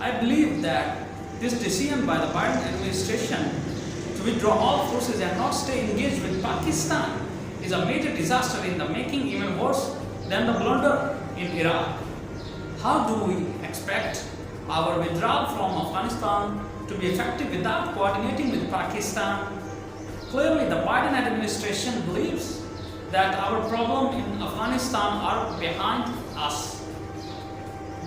I believe that this decision by the Biden administration to withdraw all forces and not stay engaged with Pakistan is a major disaster in the making, even worse than the blunder in Iraq. How do we expect our withdrawal from Afghanistan to be effective without coordinating with Pakistan? Clearly, the Biden administration believes that our problem in Afghanistan are behind us.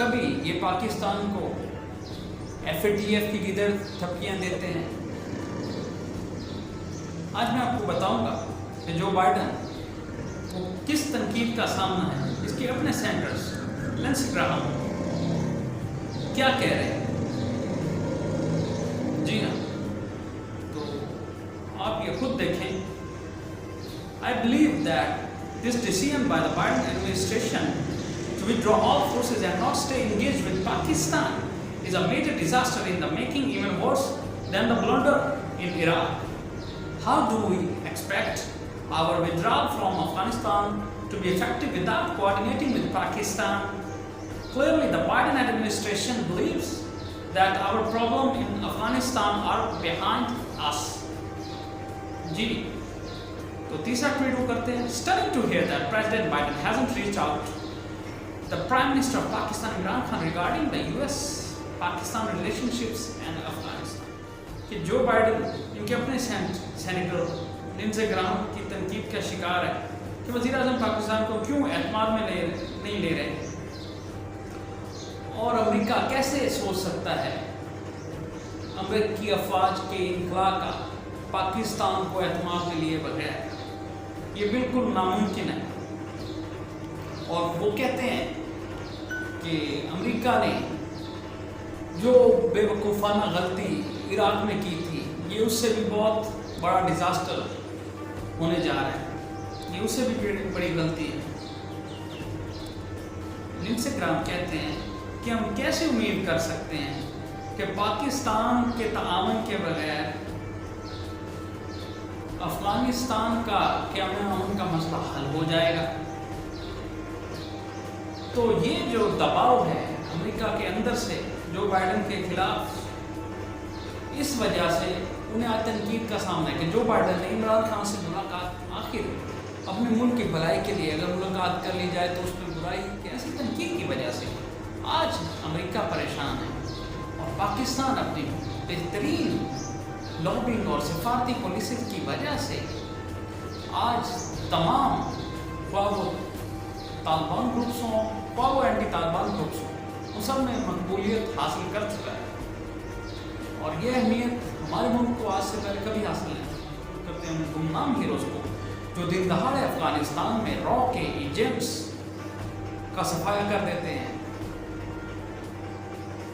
کبھی یہ پاکستان کو FATF کی گیدڑ تھپکیاں دیتے ہیں. آج میں آپ کو بتاؤں گا کہ جو بائیڈن وہ کس تنقید کا سامنا ہے. اس کے اپنے سینٹرز لینسے گراہم کیا کہہ رہے ہیں. جی ہاں، تو آپ یہ خود دیکھیں. I believe that this decision by the Biden administration to withdraw all forces and not stay engaged with Pakistan is a major disaster in the making, even worse than the blunder in Iraq. How do we expect our withdrawal from Afghanistan to be effective without coordinating with Pakistan? Clearly, the Biden administration believes that our problem in Afghanistan are behind us. Ji. تو تیسرا tweet وہ کرتے ہیں. Stunning to hear that President Biden hasn't reached out the Prime Minister of Pakistan Imran Khan regarding the US-Pakistan relationships and Afghanistan. کہ Joe Biden ان کے اپنے senator لینسے Graham کی تنقید کا شکار ہے کہ وزیر اعظم پاکستان کو کیوں اعتماد میں نہیں لے رہے، اور امریکہ کیسے سوچ سکتا ہے امریکی افواج کے انخلا کا پاکستان کو اعتماد میں لیے بغیر. یہ بالکل ناممکن ہے. اور وہ کہتے ہیں کہ امریکہ نے جو بے وقوفانہ غلطی عراق میں کی تھی، یہ اس سے بھی بہت بڑا ڈیزاسٹر ہونے جا رہا ہے. یہ اس سے بھی بڑی غلطی ہے. لینسے گراہم کہتے ہیں کہ ہم کیسے امید کر سکتے ہیں کہ پاکستان کے تعاون کے بغیر افغانستان کا قیام امن کا مسئلہ حل ہو جائے گا. تو یہ جو دباؤ ہے امریکہ کے اندر سے جو بائیڈن کے خلاف، اس وجہ سے انہیں آج تنقید کا سامنا ہے کہ جو بائیڈن نے عمران خان سے ملاقات آخر اپنے ملک کی بھلائی کے لیے اگر ملاقات کر لی جائے تو اس میں برائی کی ایسی تنقید کی وجہ سے آج امریکہ پریشان ہے. اور پاکستان اپنی بہترین لابنگ اور سفارتی پالیسی کی وجہ سے آج تمام خواہ وہ طالبان گروپس ہوں خواہ وہ اینٹی طالبان گروپس ہوں، ان سب میں مقبولیت حاصل کر چکا ہے. اور یہ اہمیت ہمارے ملک کو آج سے پہلے کبھی حاصل نہیں کرتے ہیں. گمنام ہیروز کو جو دن دہاڑے افغانستان میں را کے ایجنٹس کا صفایا کر دیتے ہیں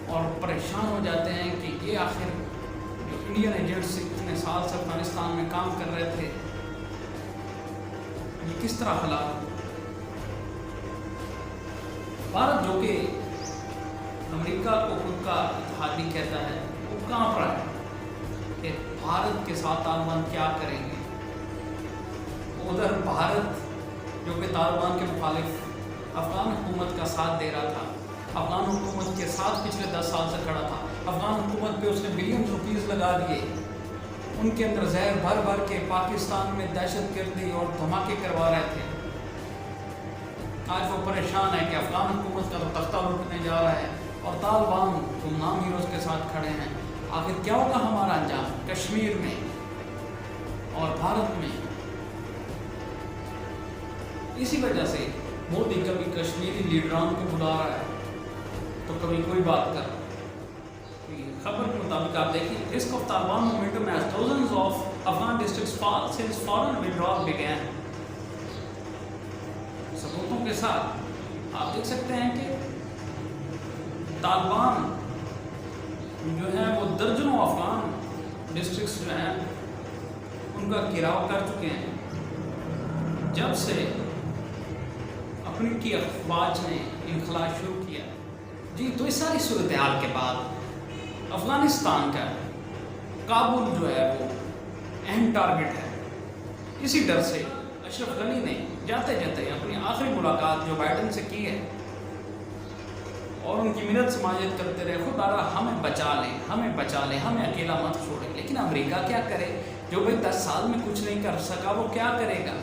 اور پریشان ہو جاتے ہیں کہ یہ آخر جو انڈین ایجنٹس اتنے سال سے افغانستان میں کام کر رہے تھے یہ کس طرح ہلاک. بھارت جو کہ امریکہ کو خود کا اتحادی کہتا ہے، وہ کہاں پر ہے کہ بھارت کے ساتھ طالبان کیا کریں گے. ادھر بھارت جو کہ طالبان کے مخالف افغان حکومت کا ساتھ دے رہا تھا، افغان حکومت کے ساتھ پچھلے 10 سال سے کھڑا تھا. افغان حکومت پہ اس نے بلین روپیز لگا دیے، ان کے اندر زہر بھر بھر کے پاکستان میں دہشت گردی اور دھماکے کروا رہے تھے. آج وہ پریشان ہے کہ افغان حکومت کا تو تختہ لوٹنے جا رہا ہے اور طالبان گمنام ہیروز کے ساتھ کھڑے ہیں. آخر کیا ہوگا ہمارا انجام کشمیر میں اور بھارت میں. اسی وجہ سے مودی کبھی کشمیری لیڈران کو بلا رہا ہے تو کبھی کوئی بات کر. خبر کے مطابق آپ دیکھیں risk of Taliban momentum as thousands of Afghan districts fall since foreign withdrawal began. ثبوتوں کے ساتھ آپ دیکھ سکتے ہیں کہ طالبان جو ہے وہ درجنوں افغان ڈسٹرکٹس جو ہیں ان کا گھیراؤ کر چکے ہیں جب سے اپنی کی افواج نے انخلا شروع کیا. جی تو اس ساری صورتحال کے بعد افغانستان کا کابل جو ہے وہ اہم ٹارگٹ ہے. اسی ڈر سے اشرف غنی نے جاتے جاتے اپنی آخری ملاقات جو بائیڈن سے کی ہے اور ان کی منت سماجت کرتے رہے خدا ہمیں بچا لیں ہمیں بچا لیں ہمیں اکیلا مت چھوڑیں. لیکن امریکہ کیا کرے جو بھائی 10 سال میں کچھ نہیں کر سکا وہ کیا کرے گا.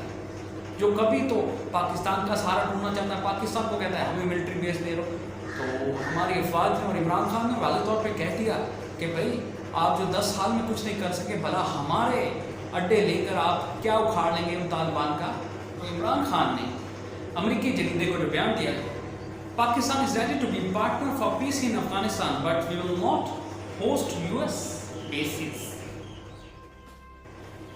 جو کبھی تو پاکستان کا سہارا ڈھونڈنا چاہتا ہے پاکستان کو کہتا ہے ہمیں ملٹری بیس دے رہو. تو ہماری افواج نے اور عمران خان نے واضح طور پہ کہہ دیا کہ بھائی آپ جو 10 سال میں کچھ نہیں کر سکے بھلا ہمارے اڈے لے کر آپ کیا اکھاڑ لیں گے ان طالبان کا. تو عمران خان نے امریکی جریدے کو جو بیان دیا Pakistan is ready to be partner for peace in Afghanistan, but we will not host US bases.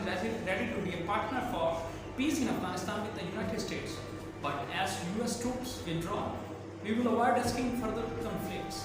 is ready to be a partner for peace in Afghanistan with the United States, but as US troops withdraw, we will avoid risking further conflicts.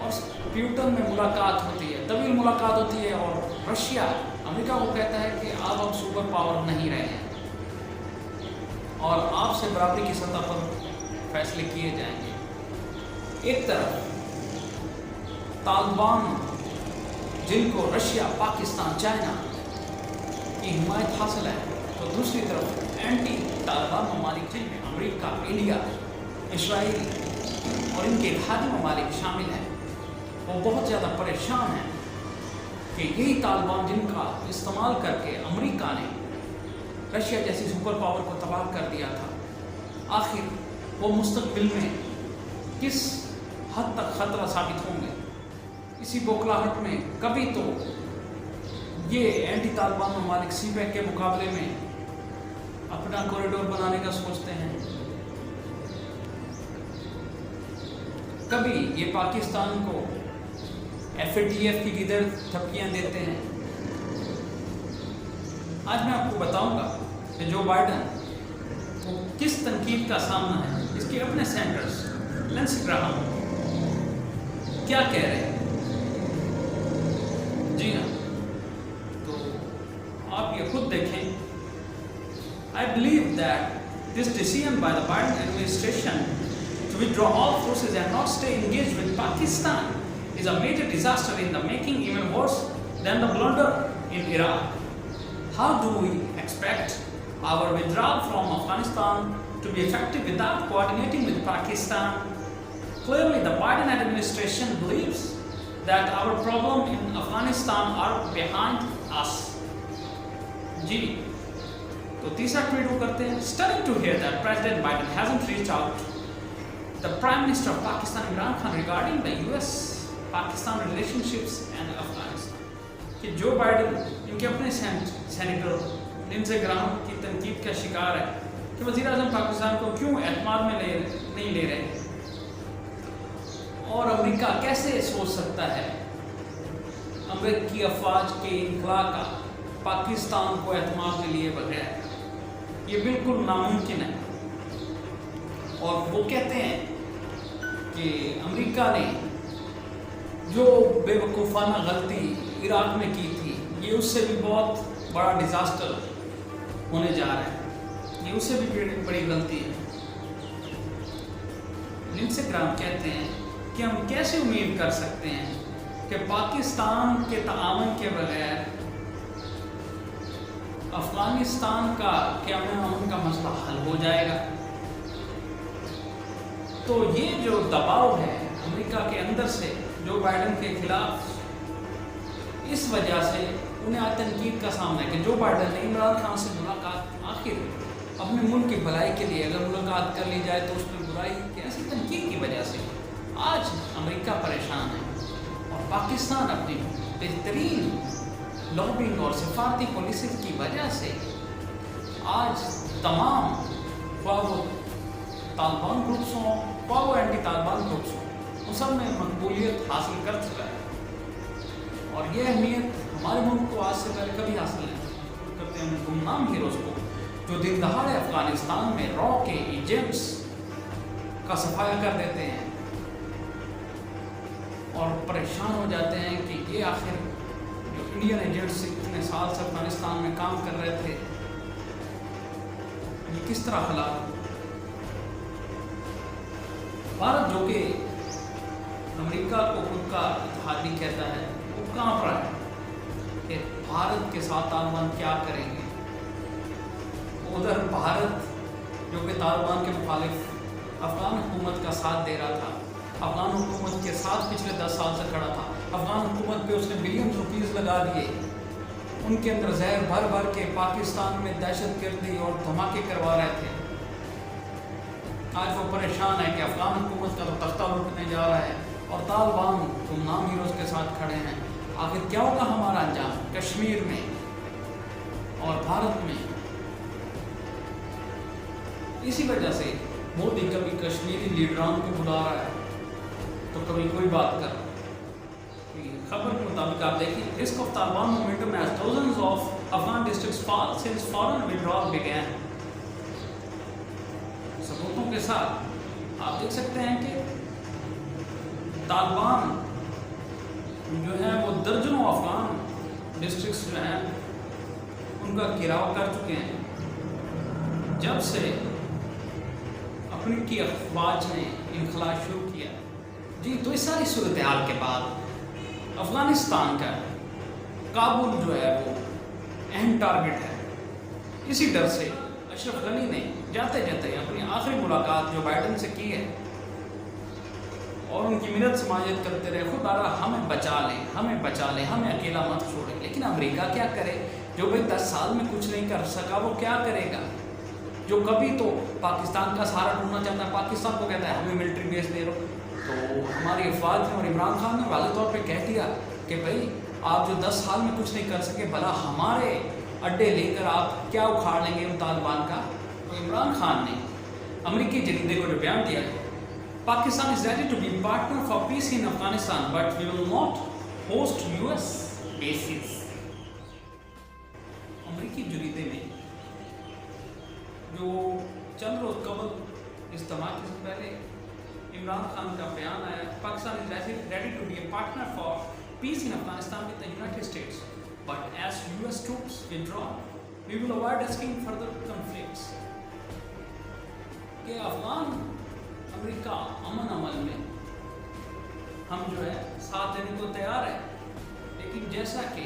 اور Putin میں ملاقات ہوتی ہے، طویل ملاقات ہوتی ہے، اور رشیا امریکہ کو کہتا ہے کہ آپ اب سپر پاور نہیں رہے ہیں اور آپ سے برابری کی سطح پر فیصلے کیے جائیں گے۔ ایک طرف طالبان جن کو رشیا، پاکستان، چائنا کی حمایت حاصل ہے، تو دوسری طرف اینٹی طالبان ممالک جن میں امریکہ، انڈیا، اسرائیل اور ان کے اتحادی ممالک شامل ہیں، وہ بہت زیادہ پریشان ہیں کہ یہی طالبان جن کا استعمال کر کے امریکہ نے رشیا جیسی سپر پاور کو تباہ کر دیا تھا، آخر وہ مستقبل میں کس حد تک خطرہ ثابت ہوں گے۔ اسی بوکھلاہٹ میں کبھی تو یہ اینٹی طالبان ممالک سی پیک کے مقابلے میں اپنا کوریڈور بنانے کا سوچتے ہیں، کبھی یہ پاکستان کو FATF کی لیڈر تھپکیاں دیتے ہیں۔ آج میں آپ کو بتاؤں گا کہ جو بائیڈن کو کس تنقید کا سامنا ہے، اس کے اپنے سینٹرز لینسی گراہم کیا کہہ رہے ہیں۔ جی ہاں، تو آپ یہ خود دیکھیں۔ I believe that this decision by the Biden administration to withdraw all forces and not stay engaged with Pakistan is a major disaster in the making, even worse than the blunder in Iraq. How do we expect our withdrawal from Afghanistan to be effective without coordinating with Pakistan? Clearly, the Biden administration believes that our problem in Afghanistan are behind us. Ji. تو تیسرا tweet وہ کرتے ہیں، stunning to hear that President Biden hasn't reached out the Prime Minister of Pakistan Imran Khan regarding the US-Pakistan relationships and Afghanistan. کہ Joe Biden ان کے اپنے senator Lindsay Graham کی تنقید کا شکار ہے کہ وزیر اعظم پاکستان کو کیوں اعتماد میں نہیں لے رہے، اور امریکہ کیسے سوچ سکتا ہے امریکی افواج کے انخلا کا پاکستان کو اعتماد میں لیے بغیر، یہ بالکل ناممکن ہے۔ اور وہ کہتے ہیں کہ امریکہ نے جو بے وقوفانہ غلطی عراق میں کی تھی، یہ اس سے بھی بہت بڑا ڈیزاسٹر ہونے جا رہا ہے، یہ اس سے بھی بڑی غلطی ہے۔ لنزے گراہم کہتے ہیں کہ ہم کیسے امید کر سکتے ہیں کہ پاکستان کے تعاون کے بغیر افغانستان کا قیام امن کا مسئلہ حل ہو جائے گا۔ تو یہ جو دباؤ ہے امریکہ کے اندر سے جو بائیڈن کے خلاف، اس وجہ سے انہیں آج تنقید کا سامنا ہے کہ جو بائیڈن نے عمران خان سے ملاقات آخر اپنے ملک کی بھلائی کے لیے اگر ملاقات کر لی جائے تو اس میں برائی کی ایسی تنقید کی وجہ سے آج امریکہ پریشان ہے، اور پاکستان اپنی بہترین لابنگ اور سفارتی پالیسی کی وجہ سے آج تمام خواہ وہ طالبان گروپس ہوں، خواہ وہ اینٹی طالبان گروپس ہوں، ان سب میں مقبولیت حاصل کر چکا ہے، اور یہ اہمیت ہمارے ملک کو آج سے پہلے کبھی حاصل نہیں کرتے ہیں۔ گمنام ہیروز کو جو دن دہاڑے افغانستان میں را کے ایجنٹس کا صفایا کر دیتے ہیں اور پریشان ہو جاتے ہیں کہ یہ آخر جو انڈین ایجنٹس اتنے سال سے افغانستان میں کام کر رہے تھے، یہ کس طرح ہلاک۔ بھارت جو کہ امریکہ کو خود کا اتحادی کہتا ہے، وہ کہاں پر ہے کہ بھارت کے ساتھ طالبان کیا کریں گے۔ ادھر بھارت جو کہ طالبان کے مخالف افغان حکومت کا ساتھ دے رہا تھا، افغان حکومت کے ساتھ پچھلے 10 سال سے کھڑا تھا، افغان حکومت پہ اس نے بلین روپیز لگا دیے، ان کے اندر زہر بھر بھر کے پاکستان میں دہشت گردی اور دھماکے کروا رہے تھے۔ آج وہ پریشان ہے کہ افغان حکومت کا تو تختہ لٹنے جا رہا ہے اور طالبان گمنام ہیروز کے ساتھ کھڑے ہیں۔ آخر کیا ہوگا ہمارا انجام کشمیر میں اور بھارت میں؟ اسی وجہ سے مودی کبھی کشمیری لیڈران کو بلا رہا ہے تو کبھی کوئی بات کر۔ خبر کے مطابق آپ دیکھیں، risk of Taliban momentum as thousands of Afghan districts fall since foreign withdrawal began۔ ثبوتوں کے ساتھ آپ دیکھ سکتے ہیں کہ طالبان جو ہے وہ درجنوں افغان ڈسٹرکٹس جو ہیں ان کا گھیراؤ کر چکے ہیں جب سے اپنی کی افواج نے انخلا شروع کیا. جی تو اس ساری صورتحال کے بعد افغانستان کا کابل جو ہے وہ اہم ٹارگٹ ہے. اسی ڈر سے اشرف غنی نے جاتے جاتے اپنی آخری ملاقات جو بائیڈن سے کی ہے اور ان کی منت سماجت کرتے رہے خدا ہمیں بچا لیں ہمیں اکیلا مت چھوڑیں. لیکن امریکہ کیا کرے جو بھائی 10 سال میں کچھ نہیں کر سکا وہ کیا کرے گا؟ جو کبھی تو پاکستان کا سہارا ڈھونڈنا چاہتا ہے پاکستان کو کہتا ہے ہمیں ملٹری بیس دے رہو. تو ہماری افواج نے اور عمران خان نے واضح طور پہ کہہ دیا کہ بھائی آپ جو 10 سال میں کچھ نہیں کر سکے بھلا ہمارے اڈے لے کر آپ کیا اکھاڑ لیں گے ان طالبان کا. تو عمران خان نے امریکی جریدے کو جو بیان دیا ہے Pakistan is ready to be partner for peace in Afghanistan but we will not host US bases. امریکی جریدے میں جو چند روز قبل اجتماع سے پہلے عمران خان کا بیان آیا Pakistan is ready to be a partner for peace in Afghanistan with the United States but as US troops withdraw we will avoid risking further conflicts. کہ افغان امریکہ امن عمل میں ہم جو ہے ساتھ دینے کو تیار ہے لیکن جیسا کہ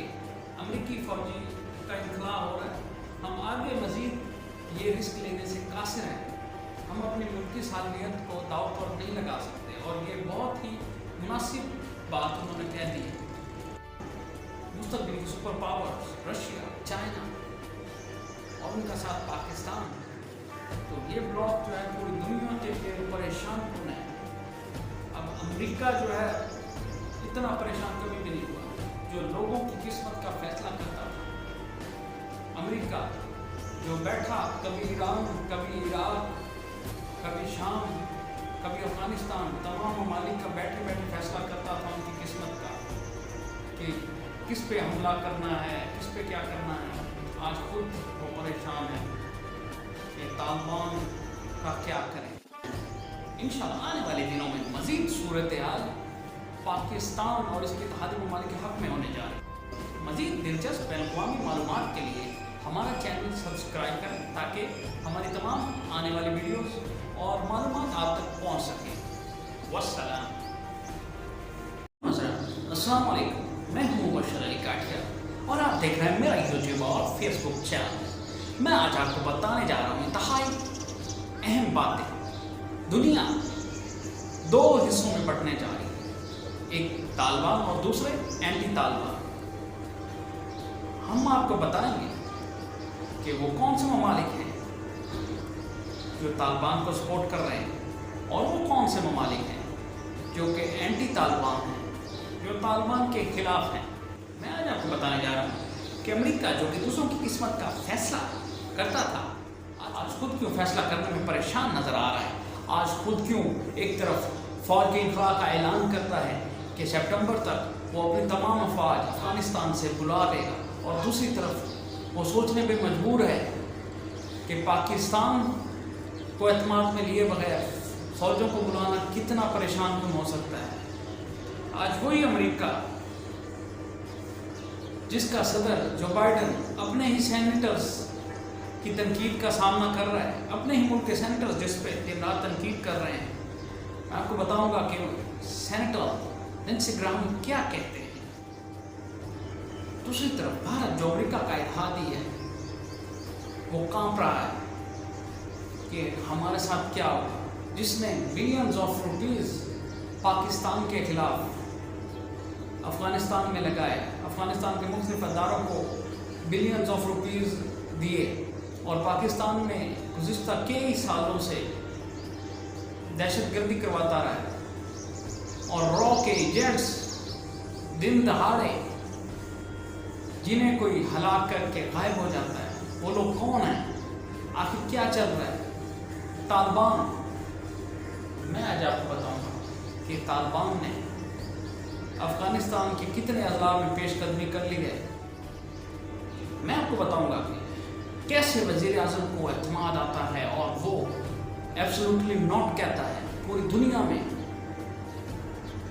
امریکی فوجی کا انخلا ہو رہا ہے ہم آگے مزید یہ رسک لینے سے قاصر ہیں. ہم اپنی ملکی صالحیت کو داؤ پر نہیں لگا سکتے اور یہ بہت ہی مناسب بات انہوں نے کہہ دی ہے. مستقبل کی سپر پاورز رشیا چائنا اور ان کا ساتھ پاکستان تو یہ بلاک جو ہے پوری دنیا کے لیے پریشان کن ہے. اب امریکہ جو ہے اتنا پریشان کبھی بھی نہیں ہوا جو لوگوں کی قسمت کا فیصلہ کرتا تھا. امریکہ جو بیٹھا کبھی ایران کبھی عراق کبھی شام کبھی افغانستان تمام ممالک کا بیٹھے بیٹھے فیصلہ کرتا تھا ان کی قسمت کا کہ کس پہ حملہ کرنا ہے کس پہ کیا کرنا ہے. آج خود وہ پریشان ہے کہ طالبان کا کیا کریں. انشاءاللہ آنے والے دنوں میں مزید صورتحال پاکستان اور اس کے اتحادی ممالک کے حق میں ہونے جا رہے ہیں. مزید دلچسپ بین الاقوامی معلومات کے لیے ہمارا چینل سبسکرائب کریں تاکہ ہماری تمام آنے والی ویڈیوز اور معلومات آپ تک پہنچ سکیں. والسلام. السلام علیکم. میں ہوں مبشر علی کاٹیا اور آپ دیکھ رہے ہیں میرا یوٹیوب اور فیس بک چینل. میں آج آپ کو بتانے جا رہا ہوں انتہائی اہم باتیں. دنیا 2 حصوں میں بٹنے جا رہی ہے ایک طالبان اور دوسرے اینٹی طالبان. ہم آپ کو بتائیں گے کہ وہ کون سے ممالک ہیں جو طالبان کو سپورٹ کر رہے ہیں اور وہ کون سے ممالک ہیں جو کہ اینٹی طالبان ہیں جو طالبان کے خلاف ہیں. میں آج آپ کو بتانے جا رہا ہوں کہ امریکہ جو کہ دوسروں کی قسمت کا فیصلہ کرتا تھا آج خود کیوں فیصلہ کرنے میں پریشان نظر آ رہا ہے. آج خود کیوں ایک طرف فوج کے انخلا کا اعلان کرتا ہے کہ سپٹمبر تک وہ اپنی تمام افواج افغانستان سے بلا لے گا اور دوسری طرف وہ سوچنے پہ مجبور ہے کہ پاکستان کو اعتماد میں لیے بغیر فوجوں کو بلانا کتنا پریشان کن ہو سکتا ہے. آج وہی امریکہ جس کا صدر جو بائیڈن اپنے ہی سینیٹرز کی تنقید کا سامنا کر رہا ہے اپنے ہی ملک کے سینیٹرز جس پہ دن رات تنقید کر رہے ہیں. میں آپ کو بتاؤں گا کہ سینیٹر لنسی گرام کیا کہتے ہیں. دوسری طرف بھارت جو امریکہ کا اتحادی ہے وہ کانپ رہا ہے کہ ہمارے ساتھ کیا ہوگا جس نے بلینز آف روپیز پاکستان کے خلاف افغانستان میں لگائے افغانستان کے مختلف اداروں کو بلینز آف روپیز دیے اور پاکستان میں گزشتہ کئی سالوں سے دہشت گردی کرواتا رہا ہے اور را کے ایجنٹس دن دہاڑے جنہیں کوئی ہلاک کر کے غائب ہو جاتا ہے وہ لوگ کون ہیں آخر کیا چل رہا ہے. طالبان. میں آج آپ کو بتاؤں گا کہ طالبان نے افغانستان کے کتنے اضلاع میں پیش قدمی کر لی ہے. میں آپ کو بتاؤں گا کہ کیسے وزیر اعظم کو اعتماد آتا ہے اور وہ ایبسولوٹلی ناٹ کہتا ہے. پوری دنیا میں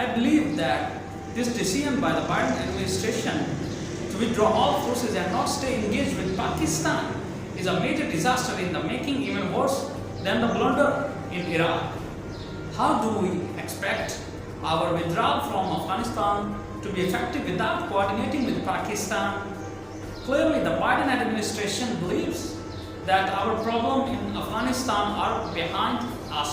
I believe that this decision by the Biden administration to withdraw all forces and not stay engaged with Pakistan is a major disaster in the making, even worse than the blunder in Iraq. How do we expect our withdrawal from Afghanistan to be effective without coordinating with Pakistan? Clearly, the Biden administration believes that our problem in Afghanistan are behind us.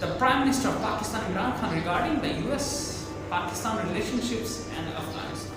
the Prime Minister of Pakistan Imran Khan regarding the US-Pakistan relationships and Afghanistan.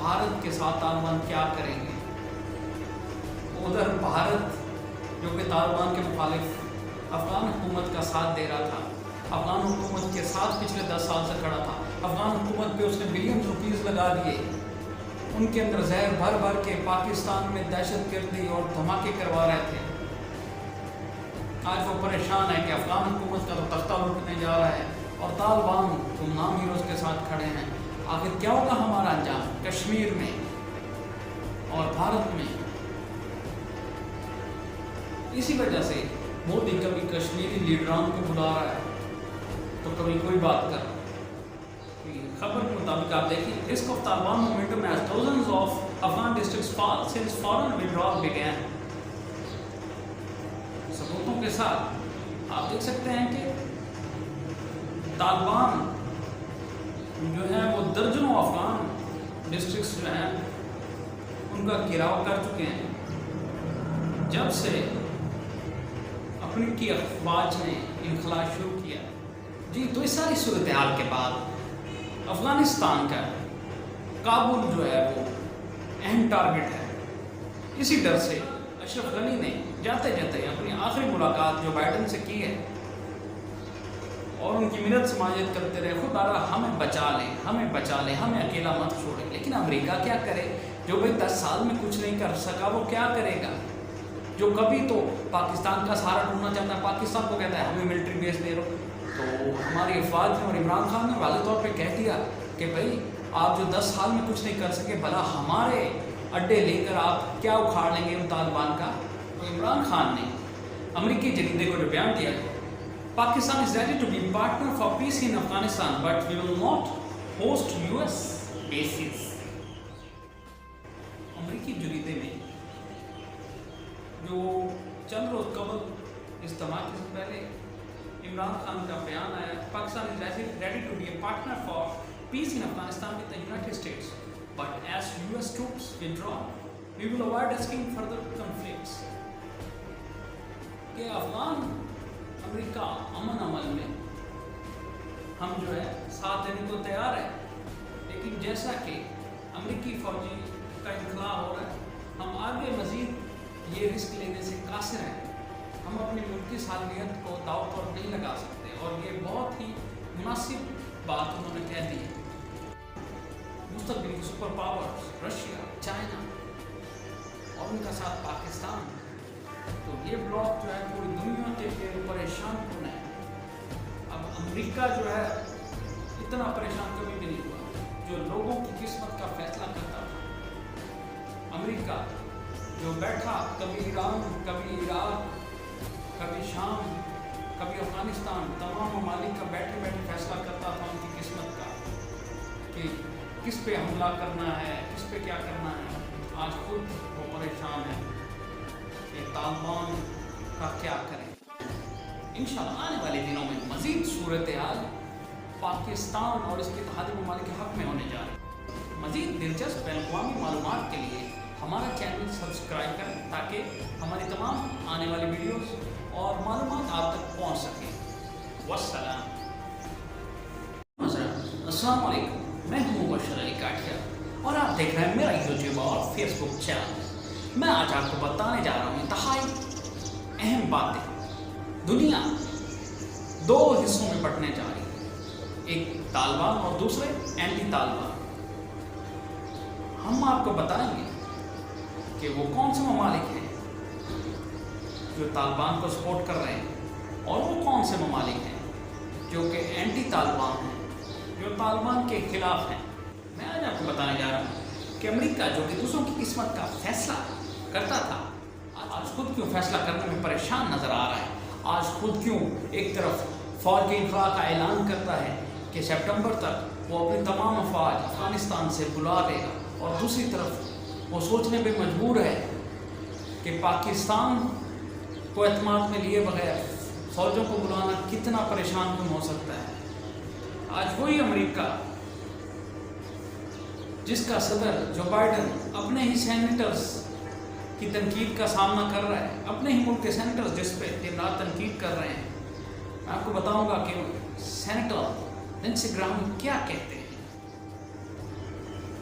Bharat کے ساتھ طالبان کیا کریں گے. ادھر بھارت جو کہ طالبان کے مخالف افغان حکومت کا ساتھ دے رہا تھا، افغان حکومت کے ساتھ پچھلے 10 سال سے کھڑا تھا، افغان حکومت پہ اس نے بلین روپیز لگا دیے، ان کے اندر زہر بھر بھر کے پاکستان میں دہشت گردی اور دھماکے کروا رہے تھے. آج وہ پریشان ہے کہ افغان حکومت کا تو تختہ لوٹنے جا رہا ہے اور طالبان گمنام ہیروز کے ساتھ کھڑے ہیں. آخر کیا ہوگا ہمارا انجام کشمیر میں اور بھارت میں؟ اسی وجہ سے مودی کبھی کشمیری لیڈران کو بلا رہا ہے تو کبھی کوئی بات کر. خبر کے مطابق آپ دیکھیں risk of Taliban momentum as thousands of Afghan districts fall since foreign withdrawal began. ثبوتوں کے ساتھ آپ دیکھ سکتے ہیں کہ طالبان جو ہے وہ درجنوں افغان ڈسٹرکٹس جو ہیں ان کا گھیراؤ کر چکے ہیں. جب سے اپنی کی افواج نے انخلا شروع کیا جی، تو اس ساری صورتحال کے بعد افغانستان کا کابل جو ہے وہ اہم ٹارگٹ ہے. اسی ڈر سے اشرف غنی نے جاتے جاتے اپنی آخری ملاقات جو بائیڈن سے کی ہے اور ان کی منت سماجت کرتے رہے خدا ہمیں بچا لیں، ہمیں بچا لیں، ہمیں اکیلا مت چھوڑیں. لیکن امریکہ کیا کرے؟ جو بھائی 10 سال میں کچھ نہیں کر سکا وہ کیا کرے گا؟ جو کبھی تو پاکستان کا سہارا ڈھونڈنا چاہتا ہے، پاکستان کو کہتا ہے ہمیں ملٹری بیس دے رہو. تو ہماری افواج نے اور عمران خان نے واضح طور پہ کہہ دیا کہ بھائی آپ جو 10 سال میں کچھ نہیں کر سکے بھلا ہمارے اڈے لے کر آپ کیا اکھاڑ لیں گے ان طالبان کا. تو عمران خان نے امریکی جریدے کو جو بیان دیا Pakistan is ready to be partner for peace in Afghanistan but we will not host US bases. امریکی جریدے میں جو چند روز قبل اس دھماکے سے پہلے عمران خان کا بیان آیا Pakistan is ready to be a partner for peace in Afghanistan with the United States but as US troops withdraw we will avoid risking further conflicts. کہ افغان امریکہ امن عمل میں ہم جو ہے ساتھ دینے کو تیار ہے، لیکن جیسا کہ امریکی فوجی کا انخلا ہو رہا ہے ہم آگے مزید یہ رسک لینے سے قاصر ہیں. ہم اپنی ملکی صالحیت کو داؤ پر نہیں لگا سکتے اور یہ بہت ہی مناسب بات انہوں نے کہہ دی ہے. مستقبل کی سپر پاورز رشیا، چائنا اور ان کا ساتھ پاکستان، تو یہ بلاک جو ہے پوری دنیا کے لیے پریشان کن ہے. اب امریکہ جو ہے اتنا پریشان کبھی بھی نہیں ہوا جو لوگوں کی قسمت کا فیصلہ کرتا تھا. امریکہ جو بیٹھا کبھی ایران، کبھی عراق، کبھی شام، کبھی افغانستان، تمام ممالک کا بیٹھے بیٹھے فیصلہ کرتا تھا ان کی قسمت کا کہ کس پہ حملہ کرنا ہے، کس پہ کیا کرنا ہے. آج خود وہ پریشان ہے کہ طالبان کا کیا کریں. انشاءاللہ آنے والے دنوں میں مزید صورتحال پاکستان اور اس کے اتحادی ممالک کے حق میں ہونے جا رہی ہے. مزید دلچسپ بین الاقوامی معلومات کے لیے ہمارا چینل سبسکرائب کریں تاکہ ہماری تمام آنے والی ویڈیوز اور معلومات آپ تک پہنچ سکیں. والسلام. السلام علیکم، میں ہوں مبشر علی کاٹیا اور آپ دیکھ رہے ہیں میرا یوٹیوب اور فیس بک چینل. میں آج آپ کو بتانے جا رہا ہوں انتہائی اہم باتیں. دنیا 2 حصوں میں بٹنے جا رہی ہے، ایک طالبان اور دوسرے اینٹی طالبان. ہم آپ کو بتائیں گے کہ وہ کون سے ممالک ہیں جو طالبان کو سپورٹ کر رہے ہیں اور وہ کون سے ممالک ہیں جو کہ اینٹی طالبان ہیں، جو طالبان کے خلاف ہیں. میں آج آپ کو بتانے جا رہا ہوں کہ امریکہ جو کہ دوسروں کی قسمت کا فیصلہ کرتا تھا آج خود کیوں فیصلہ کرنے میں پریشان نظر آ رہا ہے. آج خود کیوں ایک طرف فوج کے انخلا کا اعلان کرتا ہے کہ سپٹمبر تک وہ اپنی تمام افواج افغانستان سے بلا لے گا اور دوسری طرف وہ سوچنے پہ مجبور ہے کہ پاکستان کو اعتماد میں لیے بغیر فوجوں کو بلانا کتنا پریشان کن ہو سکتا ہے. آج وہی امریکہ جس کا صدر جو بائیڈن اپنے ہی سینیٹرز کی تنقید کا سامنا کر رہا ہے، اپنے ہی ملک کے سینیٹرز جس پہ دن رات تنقید کر رہے ہیں. میں آپ کو بتاؤں گا کہ سینیٹر لنسے گراہم کیا کہتے ہیں.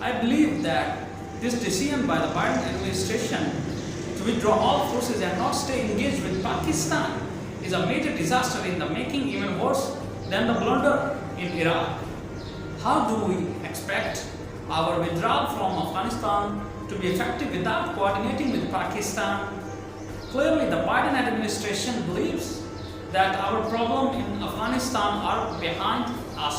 I believe that this decision by the Biden administration to withdraw all forces and not stay engaged with Pakistan is a major disaster in the making, even worse than the blunder in Iraq. How do we expect our withdrawal from Afghanistan to be effective without coordinating with Pakistan? Clearly, the Biden administration believes that our problem in Afghanistan are behind us.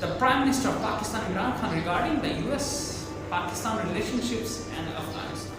the Prime Minister of Pakistan Imran Khan regarding the US-Pakistan relationships and Afghanistan.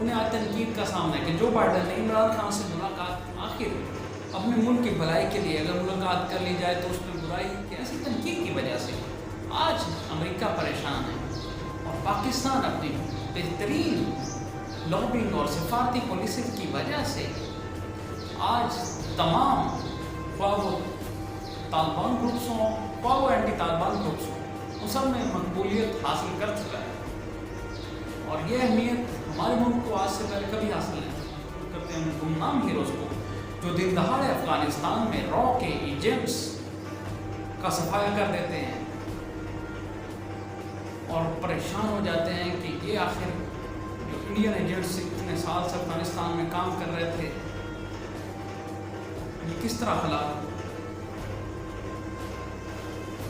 انہیں آج تنقید کا سامنا ہے کہ Joe Biden نے عمران خان سے ملاقات آخر اپنے ملک کی بھلائی کے لیے اگر ملاقات کر لی جائے تو اس میں برائی کیسی تنقید کی وجہ سے آج امریکہ پریشان ہے اور پاکستان اپنی بہترین لابنگ اور سفارتی پالیسی کی وجہ سے آج تمام خواہ وہ طالبان گروپس ہوں خواہ وہ اینٹی طالبان گروپس ہوں ان سب میں مقبولیت حاصل کر چکا ہے اور یہ اہمیت ہمارے ملک کو آج سے پہلے کبھی حاصل نہیں کرتے ہیں گمنام ہیروز کو جو دن دہاڑے افغانستان میں را کے ایجنٹس کا صفایا کر دیتے ہیں اور پریشان ہو جاتے ہیں کہ یہ آخر جو انڈین ایجنٹس اتنے سال سے افغانستان میں کام کر رہے تھے یہ کس طرح خلاف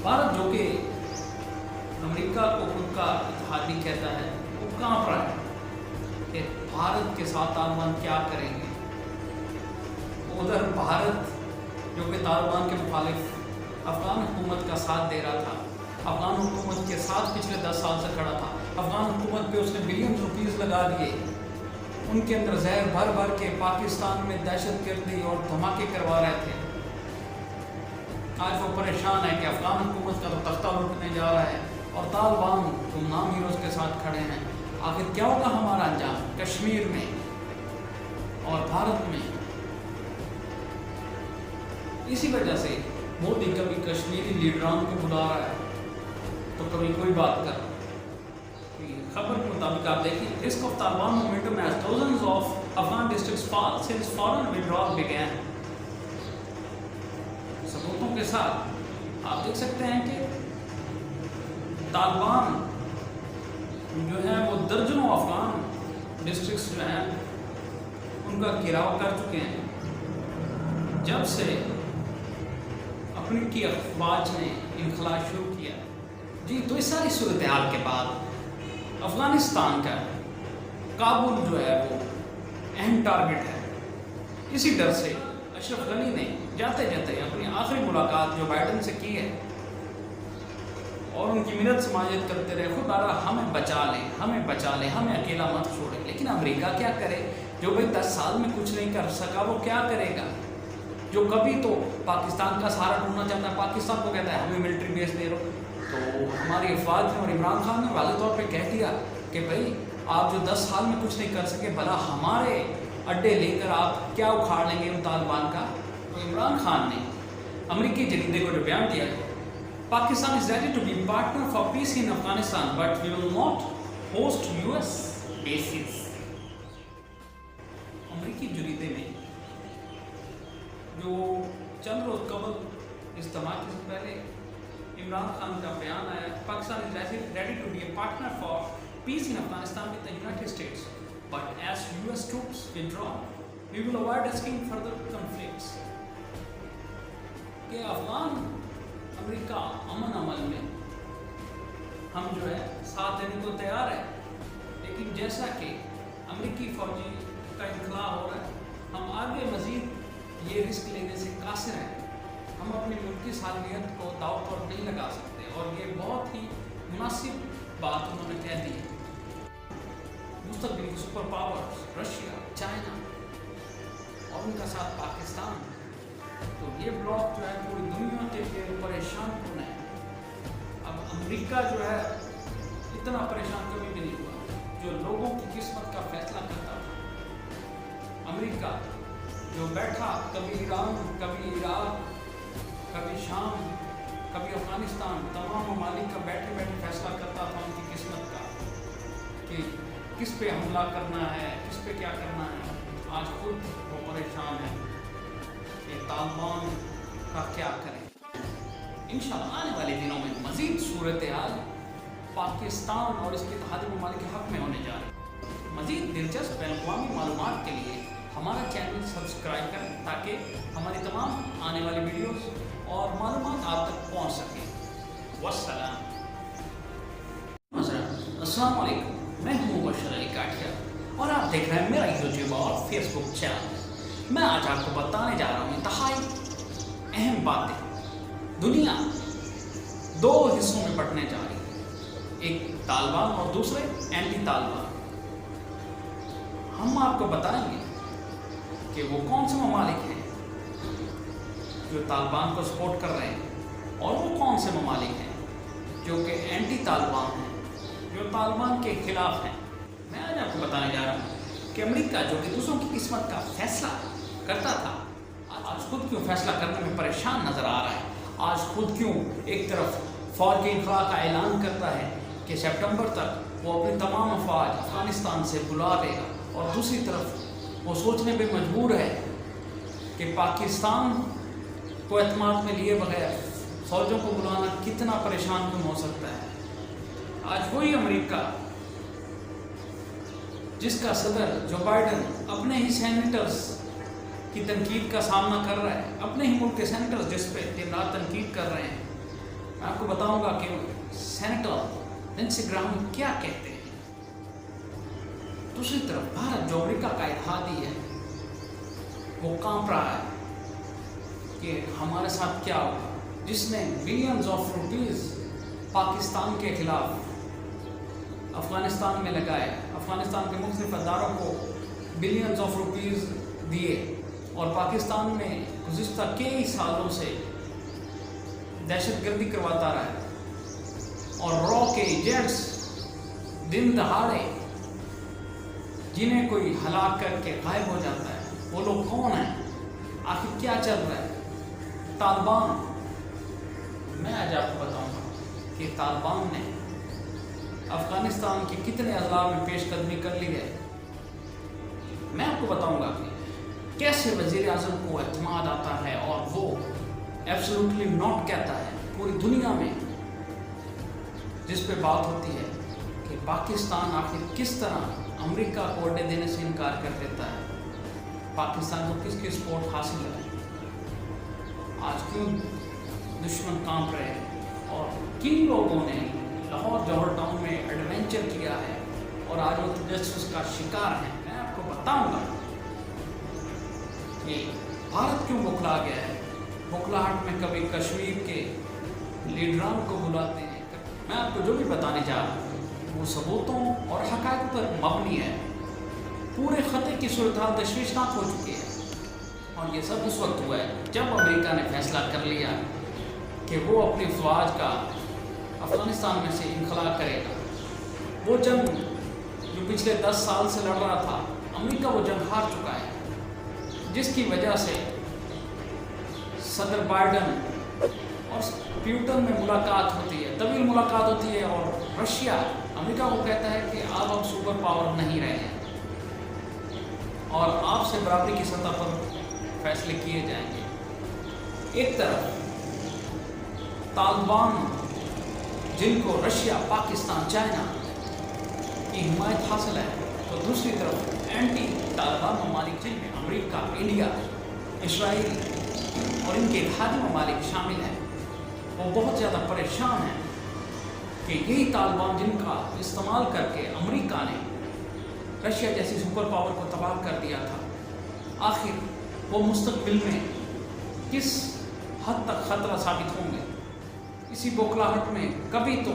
بھارت جو کہ امریکہ کو خود کا اتحادی کہتا ہے وہ کہاں پر ہے کہ بھارت کے ساتھ طالبان کیا کریں گے ادھر بھارت جو کہ طالبان کے مخالف افغان حکومت کا ساتھ دے رہا تھا افغان حکومت کے ساتھ پچھلے 10 سال سے کھڑا تھا افغان حکومت پہ اس نے بلین روپیز لگا دیے ان کے اندر زہر بھر بھر کے پاکستان میں دہشت گردی اور دھماکے کروا رہے تھے آج وہ پریشان ہے کہ افغان حکومت کا تو تختہ لوٹنے جا رہا ہے اور طالبان گمنام ہیروز کے ساتھ کھڑے ہیں آخر کیا ہوگا ہمارا انجام کشمیر میں اور بھارت میں اسی وجہ سے مودی کبھی کشمیری لیڈران کو بلا رہا ہے تو کبھی کوئی بات کر خبر کے مطابق آپ دیکھیں risk of Taliban momentum as thousands of Afghan districts fall since foreign withdrawal began ثبوتوں کے ساتھ آپ دیکھ سکتے ہیں کہ طالبان جو ہیں وہ درجنوں افغان ڈسٹرکٹس جو ہیں ان کا گھیراؤ کر چکے ہیں جب سے اپنی کی افواج نے انخلا شروع کیا جی تو اس ساری صورتحال کے بعد افغانستان کا کابل جو ہے وہ اہم ٹارگٹ ہے اسی ڈر سے اشرف غنی نے جاتے جاتے اپنی آخری ملاقات جو بائیڈن سے کی ہے اور ان کی منت سماجت کرتے رہے خود آرہا ہمیں بچا لیں ہمیں اکیلا مت چھوڑیں لیکن امریکہ کیا کرے جو بھائی 10 سال میں کچھ نہیں کر سکا وہ کیا کرے گا جو کبھی تو پاکستان کا سہارا ڈھونڈنا چاہتا ہے پاکستان کو کہتا ہے ہمیں ملٹری بیس دے رہو تو ہماری افواج نے اور عمران خان نے واضح طور پہ کہہ دیا کہ بھائی آپ جو 10 سال میں کچھ نہیں کر سکے بھلا ہمارے اڈے لے کر آپ کیا اکھاڑ لیں گے ان طالبان کا تو عمران خان نے امریکی جریدے کو جو بیان دیا ہے Pakistan is ready to be partner for peace in Afghanistan, but we will not host US bases. امریکی جریدے میں جو چند روز قبل اس دھماکے سے پہلے عمران خان کا بیان آیا Pakistan is ready to be a partner for peace in Afghanistan with the United States, but as US troops withdraw, we will avoid risking further conflicts. کہ افغان امریکہ امن عمل میں ہم جو ہے ساتھ دینے کو تیار ہے لیکن جیسا کہ امریکی فوجی کا انخلا ہو رہا ہے ہم آگے مزید یہ رسک لینے سے قاصر ہیں ہم اپنی ملکی صالحیت کو داؤ پر نہیں لگا سکتے اور یہ بہت ہی مناسب بات انہوں نے کہہ دی ہے مستقبل کی سپر پاورز رشیا چائنا اور ان کا ساتھ پاکستان تو یہ بلاک جو ہے پوری دنیا کے لیے پریشان کن ہے اب امریکہ جو ہے اتنا پریشان کبھی بھی نہیں ہوا جو لوگوں کی قسمت کا فیصلہ کرتا تھا امریکہ جو بیٹھا کبھی ایران کبھی عراق کبھی شام کبھی افغانستان تمام ممالک کا بیٹھے بیٹھے فیصلہ کرتا تھا ان کی قسمت کا کہ کس پہ حملہ کرنا ہے کس پہ کیا کرنا ہے آج خود وہ پریشان ہے کہ طالبان کا کیا کریں انشاءاللہ آنے والے دنوں میں مزید صورتحال پاکستان اور اس کے اتحادی ممالک کے حق میں ہونے جا رہے ہیں مزید دلچسپ بین الاقوامی معلومات کے لیے ہمارا چینل سبسکرائب کریں تاکہ ہماری تمام آنے والی ویڈیوز اور معلومات آپ تک پہنچ سکیں والسلام السلام علیکم میں ہوں مبشر علی کاٹیا اور آپ دیکھ رہے ہیں میرا یوٹیوب اور فیس بک چینل میں آج آپ کو بتانے جا رہا ہوں انتہائی اہم باتیں دنیا 2 حصوں میں بٹنے جا رہی ہے ایک طالبان اور دوسرے اینٹی طالبان ہم آپ کو بتائیں گے کہ وہ کون سے ممالک ہیں جو طالبان کو سپورٹ کر رہے ہیں اور وہ کون سے ممالک ہیں جو کہ اینٹی طالبان ہیں، جو طالبان کے خلاف ہیں۔ میں آج آپ کو بتانے جا رہا ہوں کہ امریکہ جو کہ دوسروں کی قسمت کا فیصلہ کرتا تھا، آج خود کیوں فیصلہ کرنے میں پریشان نظر آ رہا ہے۔ آج خود کیوں ایک طرف فوج کے انخلاء کا اعلان کرتا ہے کہ سپٹمبر تک وہ اپنی تمام افواج افغانستان سے بلا دے گا، اور دوسری طرف وہ سوچنے پہ مجبور ہے کہ پاکستان کو اعتماد میں لیے بغیر فوجوں کو بلانا کتنا پریشان کن ہو سکتا ہے۔ آج وہی امریکہ جس کا صدر جو بائیڈن اپنے ہی سینیٹرز کی تنقید کا سامنا کر رہا ہے، اپنے ہی ملک کے سینیٹرز جس پہ دن رات تنقید کر رہے ہیں، میں آپ کو بتاؤں گا کہ سینیٹر لنڈسی گراہم کیا کہتے ہیں۔ دوسری طرف بھارت جو امریکہ کا اتحادی ہے، وہ کانپ رہا ہے کہ ہمارے ساتھ کیا ہوگا، جس نے بلینز آف روپیز پاکستان کے خلاف افغانستان میں لگائے، افغانستان کے مختلف اداروں کو بلینز آف روپیز دیے، اور پاکستان میں گزشتہ کئی سالوں سے دہشت گردی کرواتا رہا ہے، اور را کے ایجنٹس دن دہاڑے جنہیں کوئی ہلاک کر کے غائب ہو جاتا ہے، وہ لوگ کون ہیں، آخر کیا چل رہا ہے۔ طالبان، میں آج آپ کو بتاؤں گا کہ طالبان نے افغانستان کے کتنے اضلاع میں پیش قدمی کر لی ہے۔ میں آپ کو بتاؤں گا کہ کیسے وزیر اعظم کو اعتماد آتا ہے اور وہ ایبسولوٹلی ناٹ کہتا ہے پوری دنیا میں، جس پہ بات ہوتی ہے کہ پاکستان آخر کس طرح امریکہ کو اڈے دینے سے انکار کر دیتا ہے، پاکستان کو کس کی سپورٹ حاصل ہے، آج کیوں دشمن کانپ رہے ہیں، اور کن لوگوں نے لاہور جوہر ٹاؤن میں ایڈونچر کیا ہے اور آج وہ تجسس کا شکار ہیں۔ میں آپ کو بتاؤں گا کہ بھارت کیوں بکھلا گیا ہے۔ بکھلاہٹ میں کبھی کشمیر کے لیڈران کو بلاتے ہیں۔ میں آپ کو جو بھی بتانے جا رہا ہوں وہ ثبوتوں اور حقائق پر مبنی ہے۔ پورے خطے کی صورتحال تشویشناک ہو چکی ہے، اور یہ سب اس وقت ہوا ہے جب امریکہ نے فیصلہ کر لیا کہ وہ اپنی افواج کا افغانستان میں سے انخلاء کرے گا۔ وہ جنگ جو پچھلے 10 سال سے لڑ رہا تھا، امریکہ وہ جنگ ہار چکا ہے، جس کی وجہ سے صدر بائیڈن اور پیوٹن میں ملاقات ہوتی ہے، طویل ملاقات ہوتی ہے، اور رشیا امریکہ کو کہتا ہے کہ آپ اب سپر پاور نہیں رہے ہیں اور آپ سے برابری کی سطح پر فیصلے کیے جائیں گے۔ ایک طرف طالبان جن کو رشیا، پاکستان، چائنا کی حمایت حاصل ہے، تو دوسری طرف اینٹی طالبان ممالک جن میں امریکہ، انڈیا، اسرائیل اور ان کے اتحادی ممالک شامل ہیں، وہ بہت زیادہ پریشان ہیں کہ یہی طالبان جن کا استعمال کر کے امریکہ نے رشیا جیسی سپر پاور کو تباہ کر دیا تھا، آخر وہ مستقبل میں کس حد تک خطرہ ثابت ہوں گے۔ اسی بوکھلاہٹ میں کبھی تو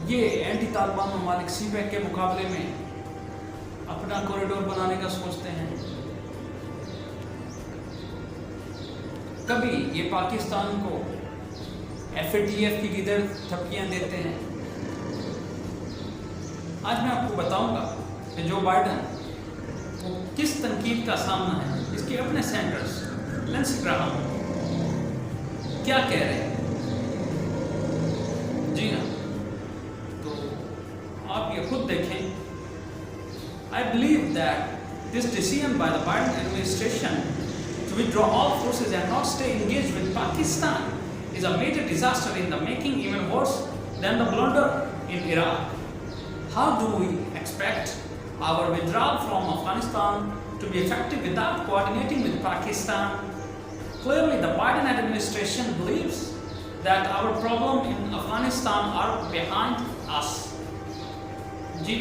یہ اینٹی طالبان ممالک سی پیک کے مقابلے میں اپنا کوریڈور بنانے کا سوچتے ہیں، کبھی یہ پاکستان کو FATF کی لیڈر تھپکیاں دیتے ہیں۔ آج میں آپ کو بتاؤں گا کہ جو بائیڈن وہ کس تنقید کا سامنا ہے، اس کے اپنے سینیٹرز لنڈسی گراہم کیا کہہ رہے ہیں۔ جی ہاں، تو آپ یہ خود دیکھیں۔ I believe that this decision by the Biden administration to withdraw all forces and not stay engaged with Pakistan is a major disaster in the making, even worse than the blunder in Iraq. How do we expect our withdrawal from Afghanistan to be effective without coordinating with Pakistan? Clearly, the Biden administration believes that our problem in Afghanistan are behind us. Ji,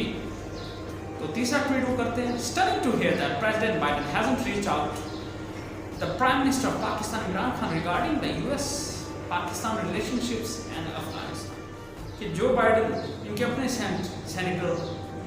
تو تیسرا tweet وہ کرتے ہیں، stunning to hear that President Biden hasn't reached out to the Prime Minister of Pakistan, Imran Khan, regarding the US-Pakistan relationships and Afghanistan. کہ Joe Biden ان کے اپنے senator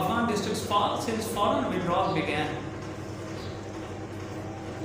Afghan districts fall since foreign withdrawal began।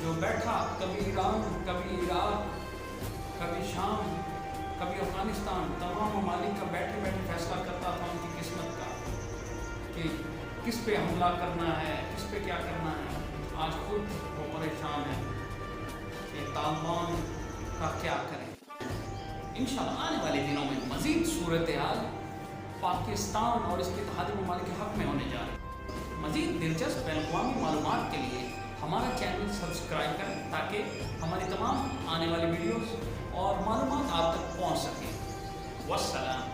جو بیٹھا کبھی ایران، کبھی عراق، کبھی شام، کبھی افغانستان، تمام ممالک کا بیٹھے بیٹھے فیصلہ کرتا تھا ان کی قسمت کا کہ کس پہ حملہ کرنا ہے، کس پہ کیا کرنا ہے، آج خود وہ پریشان ہے کہ طالبان کا کیا کریں۔ انشاءاللہ آنے والے دنوں میں مزید صورتحال پاکستان اور اس کے اتحادی ممالک کے حق میں ہونے جا رہے ہیں۔ مزید دلچسپ بین الاقوامی معلومات کے لیے ہمارا چینل سبسکرائب کریں تاکہ ہماری تمام آنے والی ویڈیوز اور معلومات آپ تک پہنچ سکیں۔ والسلام۔